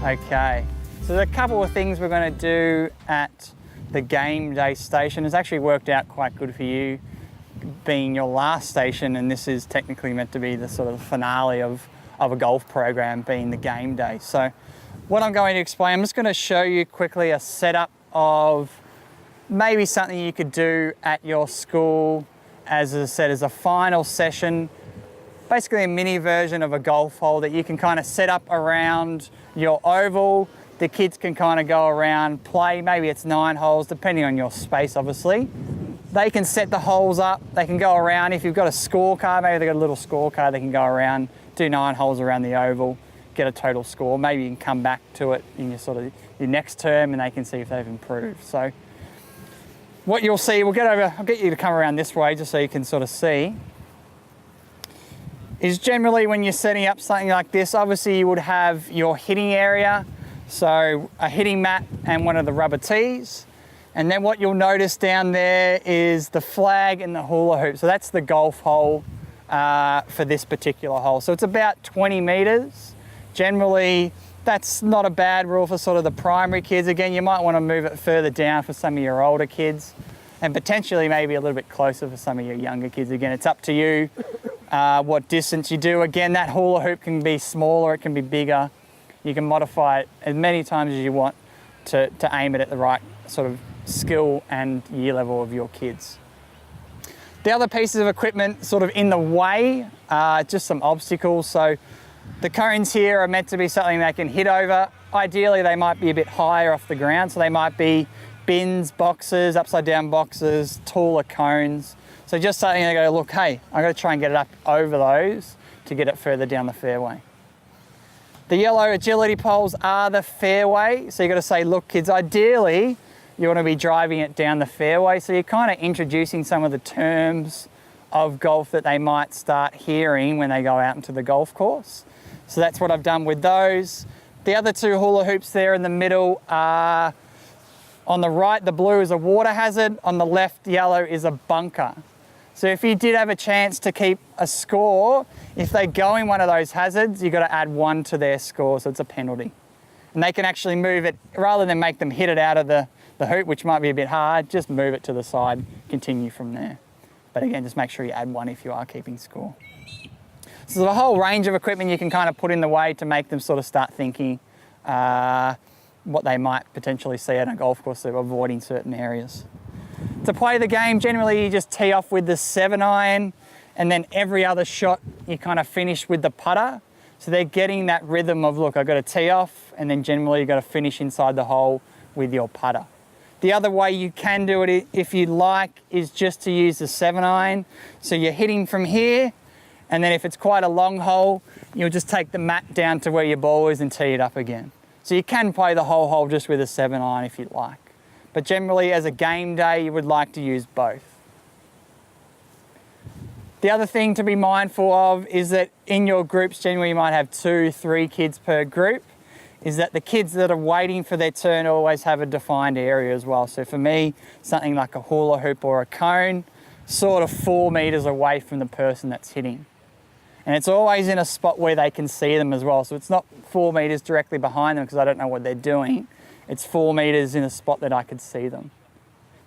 Okay, so there's a couple of things we're going to do at the game day station. It's actually worked out quite good for you being your last station, and this is technically meant to be the sort of finale of a golf program being the game day. So what I'm going to explain, I'm just going to show you quickly a setup of maybe something you could do at your school, as I said, as a final session. Basically a mini version of a golf hole that you can kind of set up around your oval. The kids can kind of go around, play, maybe it's 9 holes, depending on your space, obviously. They can set the holes up, they can go around. If you've got a scorecard, maybe they've got a little scorecard, they can go around, do 9 holes around the oval, get a total score. Maybe you can come back to it in your next term and they can see if they've improved. So what you'll see, I'll get you to come around this way just so you can sort of see, is generally when you're setting up something like this, obviously you would have your hitting area, so a hitting mat and one of the rubber tees. And then what you'll notice down there is the flag and the hula hoop. So that's the golf hole for this particular hole. So it's about 20 meters. Generally, that's not a bad rule for sort of the primary kids. Again, you might want to move it further down for some of your older kids and potentially maybe a little bit closer for some of your younger kids. Again, it's up to you what distance you do. Again, that hula hoop can be smaller, it can be bigger. You can modify it as many times as you want to aim it at the right sort of skill and year level of your kids. The other pieces of equipment sort of in the way, just some obstacles. So the cones here are meant to be something they can hit over. Ideally, they might be a bit higher off the ground. So they might be bins, boxes, upside down boxes, taller cones. So just something they go, look, hey, I've got to try and get it up over those to get it further down the fairway. The yellow agility poles are the fairway. So you've got to say, look, kids, ideally, you want to be driving it down the fairway. So you're kind of introducing some of the terms of golf that they might start hearing when they go out into the golf course. So that's what I've done with those. The other 2 hula hoops there in the middle are, on the right, the blue is a water hazard. On the left, yellow is a bunker. So if you did have a chance to keep a score, if they go in one of those hazards, you've got to add 1 to their score, so it's a penalty. And they can actually move it, rather than make them hit it out of the hoop, which might be a bit hard, just move it to the side, continue from there. But again, just make sure you add 1 if you are keeping score. So there's a whole range of equipment you can kind of put in the way to make them sort of start thinking what they might potentially see at a golf course, so avoiding certain areas. To play the game, generally you just tee off with the 7-iron, and then every other shot you kind of finish with the putter. So they're getting that rhythm of, look, I've got to tee off, and then generally you've got to finish inside the hole with your putter. The other way you can do it, if you like, is just to use the 7-iron. So you're hitting from here, and then if it's quite a long hole, you'll just take the mat down to where your ball is and tee it up again. So you can play the whole hole just with a 7-iron if you'd like. But generally, as a game day, you would like to use both. The other thing to be mindful of is that in your groups, generally you might have 2-3 kids per group, is that the kids that are waiting for their turn always have a defined area as well. So for me, something like a hula hoop or a cone, sort of 4 meters away from the person that's hitting. And it's always in a spot where they can see them as well. So it's not 4 meters directly behind them because I don't know what they're doing. It's 4 meters in a spot that I could see them.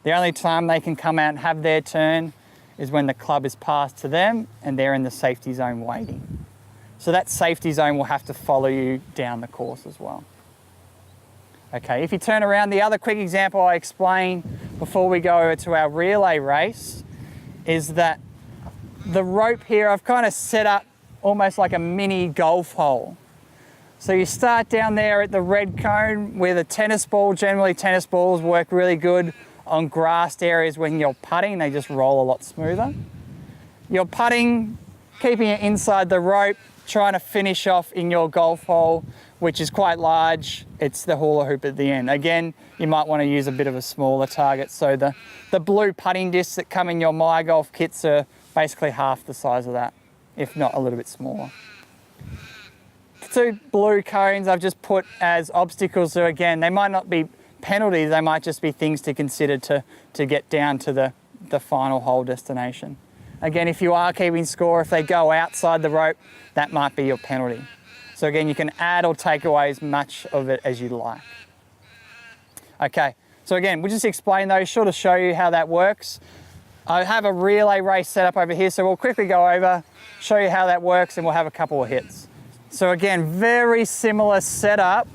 The only time they can come out and have their turn is when the club is passed to them and they're in the safety zone waiting. So that safety zone will have to follow you down the course as well. Okay, if you turn around, the other quick example I explained before we go over to our relay race is that the rope here, I've kind of set up almost like a mini golf hole. So you start down there at the red cone with a tennis ball. Generally, tennis balls work really good on grassed areas when you're putting. They just roll a lot smoother. You're putting, keeping it inside the rope, trying to finish off in your golf hole, which is quite large. It's the hula hoop at the end. Again, you might want to use a bit of a smaller target. So the blue putting discs that come in your My Golf kits are basically half the size of that, if not a little bit smaller. 2 blue cones I've just put as obstacles. So again, they might not be penalties, they might just be things to consider to get down to the final hole destination. Again, if you are keeping score, if they go outside the rope, that might be your penalty. So So again, you can add or take away as much of it as you like. Okay, so again, we'll just explain those, sort of show you how that works. I have a relay race set up over here, so we'll quickly go over, show you how that works, and we'll have a couple of hits. So again, very similar setup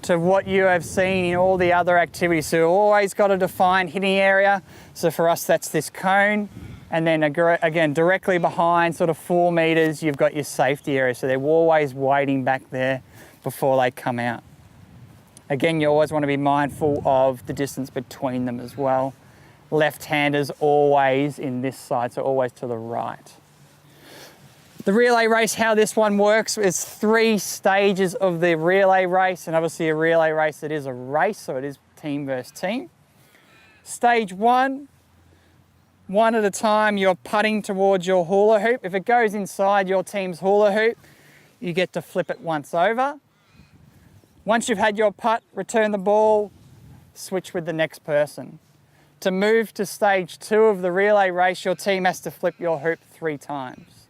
to what you have seen in all the other activities. So you've always got a defined hitting area. So for us, that's this cone. And then again, directly behind, sort of 4 meters, you've got your safety area. So they're always waiting back there before they come out. Again, you always want to be mindful of the distance between them as well. Left-handers always in this side, so always to the right. The relay race, how this one works, is 3 stages of the relay race, and obviously a relay race, it is a race, so it is team versus team. Stage 1, one at a time, you're putting towards your hula hoop. If it goes inside your team's hula hoop, you get to flip it once over. Once you've had your putt, return the ball, switch with the next person. To move to stage 2 of the relay race, your team has to flip your hoop 3 times.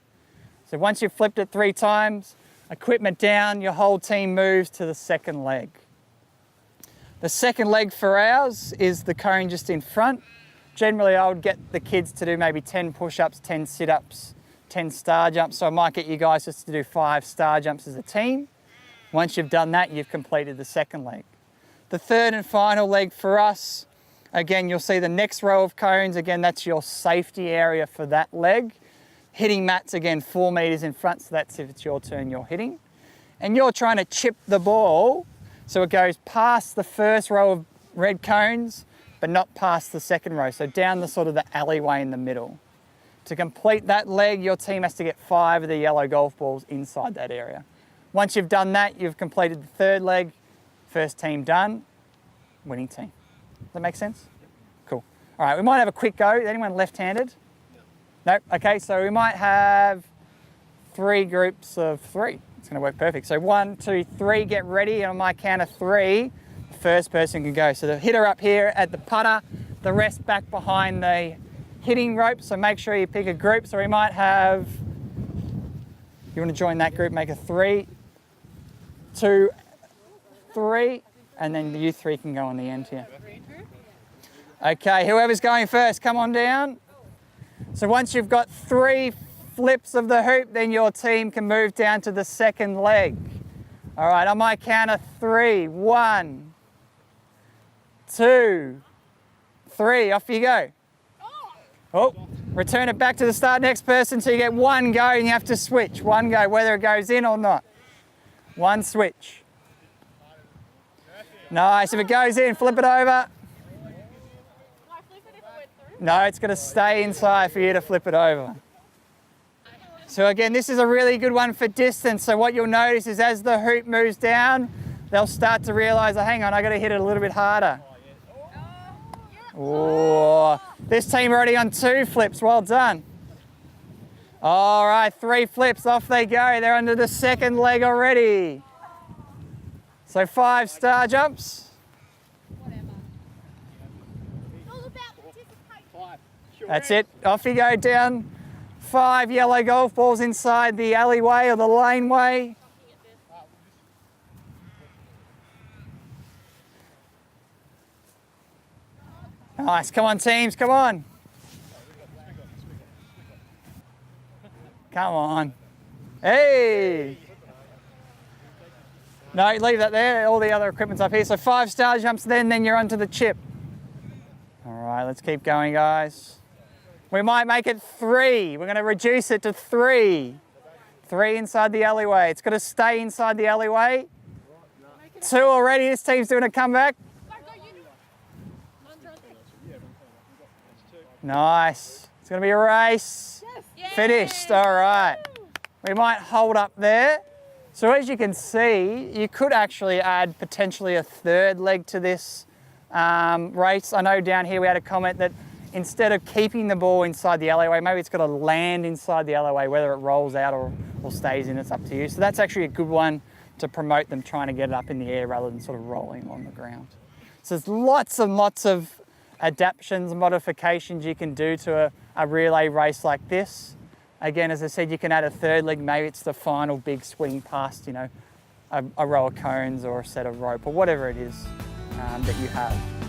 So once you've flipped it 3 times, equipment down, your whole team moves to the second leg. The second leg for ours is the cone just in front. Generally, I would get the kids to do maybe 10 push-ups, 10 sit-ups, 10 star jumps. So I might get you guys just to do 5 star jumps as a team. Once you've done that, you've completed the second leg. The third and final leg for us, again, you'll see the next row of cones. Again, that's your safety area for that leg. Hitting mats, again, 4 meters in front, so that's if it's your turn, you're hitting. And you're trying to chip the ball so it goes past the first row of red cones, but not past the second row, so down the sort of the alleyway in the middle. To complete that leg, your team has to get 5 of the yellow golf balls inside that area. Once you've done that, you've completed the third leg. First team done, winning team. Does that make sense? Cool. All right, we might have a quick go. Anyone left-handed? No? Okay, so we might have 3 groups of 3. It's going to work perfect. So 1, 2, 3, get ready. And on my count of 3, the first person can go. So the hitter up here at the putter, the rest back behind the hitting rope. So make sure you pick a group. So we might have, you want to join that group, make a 3, 2, 3, and then you 3 can go on the end here. Okay, whoever's going first, come on down. So once you've got 3 flips of the hoop, then your team can move down to the second leg. All right, on my count of 3, 1, 2, 3, off you go. Oh, return it back to the start, next person, so you get 1 go and you have to switch. 1 go, whether it goes in or not. 1 switch. Nice, if it goes in, flip it over. No, it's going to stay inside for you to flip it over. So again, this is a really good one for distance. So what you'll notice is as the hoop moves down, they'll start to realise, oh, hang on, I got to hit it a little bit harder. Oh, this team already on 2 flips, well done. All right, 3 flips, off they go. They're under the second leg already. So 5 star jumps. That's it, off you go down. 5 yellow golf balls inside the alleyway or the laneway. Nice, come on teams, come on. Come on. Hey! No, leave that there, all the other equipment's up here. So 5 star jumps then you're onto the chip. All right, let's keep going, guys. We might make it 3. We're going to reduce it to 3. 3 inside the alleyway. It's got to stay inside the alleyway. 2 already. This team's doing a comeback. Nice. It's going to be a race. Finished. All right. We might hold up there. So as you can see, you could actually add potentially a 3rd leg to this race. I know down here we had a comment that instead of keeping the ball inside the alleyway, maybe it's got to land inside the alleyway, whether it rolls out or stays in, it's up to you. So that's actually a good one to promote them trying to get it up in the air rather than sort of rolling along the ground. So there's lots and lots of adaptations, modifications you can do to a relay race like this. Again, as I said, you can add a 3rd leg, maybe it's the final big swing past, a row of cones or a set of rope or whatever it is that you have.